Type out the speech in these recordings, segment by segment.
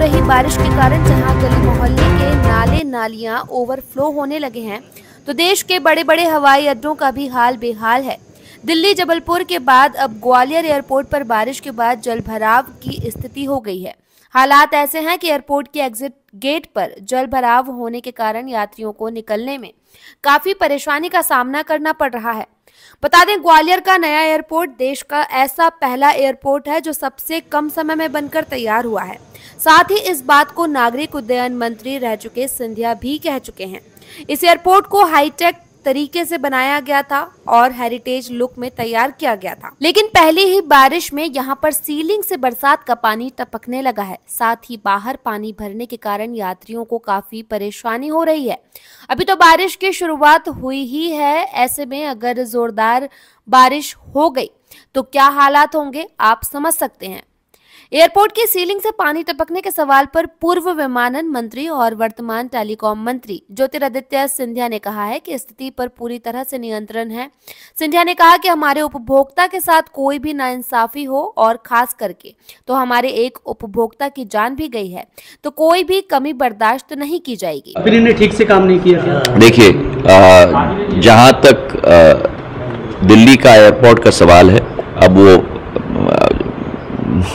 रही बारिश के कारण जहां गली मोहल्ले के नाले नालियां ओवरफ्लो होने लगे हैं, तो देश के बड़े बड़े हवाई अड्डों का भी हाल बेहाल है। दिल्ली जबलपुर के बाद अब ग्वालियर एयरपोर्ट पर बारिश के बाद जलभराव की स्थिति हो गई है। हालात ऐसे हैं कि एयरपोर्ट के एग्जिट गेट पर जलभराव होने के कारण यात्रियों को निकलने में काफी परेशानी का सामना करना पड़ रहा है। बता दें, ग्वालियर का नया एयरपोर्ट देश का ऐसा पहला एयरपोर्ट है जो सबसे कम समय में बनकर तैयार हुआ है। साथ ही इस बात को नागरिक उड्डयन मंत्री रह चुके सिंधिया भी कह चुके हैं। इस एयरपोर्ट को हाईटेक तरीके से बनाया गया था और हेरिटेज लुक में तैयार किया गया था, लेकिन पहली ही बारिश में यहां पर सीलिंग से बरसात का पानी टपकने लगा है। साथ ही बाहर पानी भरने के कारण यात्रियों को काफी परेशानी हो रही है। अभी तो बारिश की शुरुआत हुई ही है, ऐसे में अगर जोरदार बारिश हो गई तो क्या हालात होंगे आप समझ सकते हैं। एयरपोर्ट की सीलिंग से पानी टपकने के सवाल पर पूर्व विमानन मंत्री और वर्तमान टेलीकॉम मंत्री ज्योतिरादित्य सिंधिया ने कहा है कि स्थिति पर पूरी तरह से नियंत्रण है। सिंधिया ने कहा कि हमारे उपभोक्ता के साथ कोई भी नाइंसाफी हो और खास करके तो हमारे एक उपभोक्ता की जान भी गई है, तो कोई भी कमी बर्दाश्त नहीं की जाएगी। फिर इन्हें ठीक से काम नहीं किया। देखिए, जहां तक दिल्ली का एयरपोर्ट का सवाल है, अब वो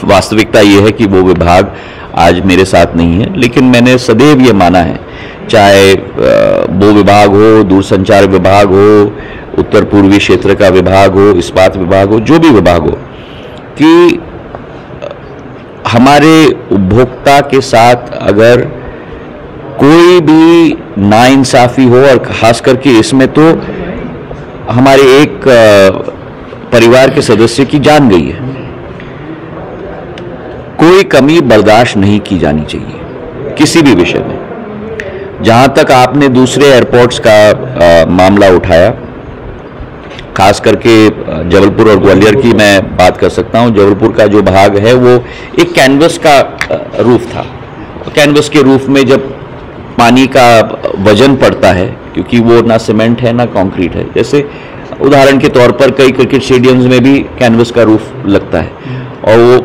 वास्तविकता ये है कि वो विभाग आज मेरे साथ नहीं है, लेकिन मैंने सदैव ये माना है, चाहे वो विभाग हो, दूरसंचार विभाग हो, उत्तर पूर्वी क्षेत्र का विभाग हो, इस्पात विभाग हो, जो भी विभाग हो, कि हमारे उपभोक्ता के साथ अगर कोई भी नाइंसाफी हो, और खास करके इसमें तो हमारे एक परिवार के सदस्य की जान गई है, कोई कमी बर्दाश्त नहीं की जानी चाहिए किसी भी विषय में। जहां तक आपने दूसरे एयरपोर्ट्स का मामला उठाया, खास करके जबलपुर और ग्वालियर की मैं बात कर सकता हूं। जबलपुर का जो भाग है वो एक कैनवस का रूफ था। कैनवस के रूफ में जब पानी का वजन पड़ता है, क्योंकि वो ना सीमेंट है ना कंक्रीट है, जैसे उदाहरण के तौर पर कई क्रिकेट स्टेडियम्स में भी कैनवस का रूफ लगता है, और वो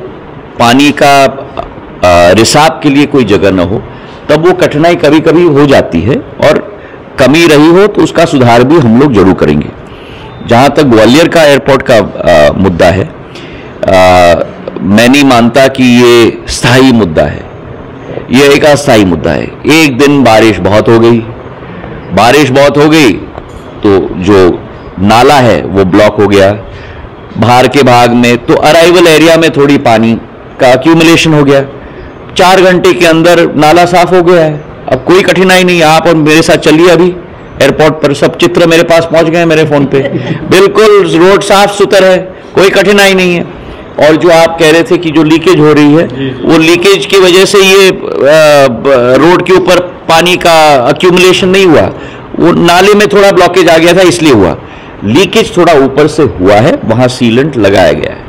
पानी का रिसाव के लिए कोई जगह न हो, तब वो कठिनाई कभी कभी हो जाती है, और कमी रही हो तो उसका सुधार भी हम लोग जरूर करेंगे। जहां तक ग्वालियर का एयरपोर्ट का मुद्दा है, मैं नहीं मानता कि ये स्थायी मुद्दा है, ये एक अस्थायी मुद्दा है। एक दिन बारिश बहुत हो गई तो जो नाला है वो ब्लॉक हो गया, बाहर के भाग में तो अराइवल एरिया में थोड़ी पानी का एक्यूमुलेशन हो गया, 4 घंटे के अंदर नाला साफ हो गया है। अब कोई कठिनाई नहीं, आप और मेरे साथ चलिए, अभी एयरपोर्ट पर सब चित्र मेरे पास पहुंच गए मेरे फोन पे, बिल्कुल रोड साफ सुथरा है, कोई कठिनाई नहीं है। और जो आप कह रहे थे कि जो लीकेज हो रही है, वो लीकेज की वजह से ये रोड के ऊपर पानी का एक्यूमुलेशन नहीं हुआ, वो नाले में थोड़ा ब्लॉकेज आ गया था इसलिए हुआ। लीकेज थोड़ा ऊपर से हुआ है, वहां सीलेंट लगाया गया है,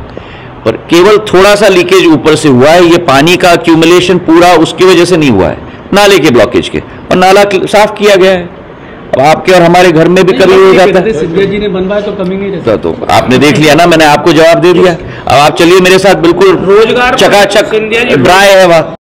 पर केवल थोड़ा सा लीकेज ऊपर से हुआ है। ये पानी का एक्यूमुलेशन पूरा उसकी वजह से नहीं हुआ है, नाले के ब्लॉकेज के, और नाला साफ किया गया है। अब आपके और हमारे घर में भी कभी हो जाता है। सिंधिया जी ने बनवाया तो कमी नहीं रहती। तो आपने देख लिया ना, मैंने आपको जवाब दे दिया। अब आप चलिए मेरे साथ, बिल्कुल चकाचक ड्राई है वहां।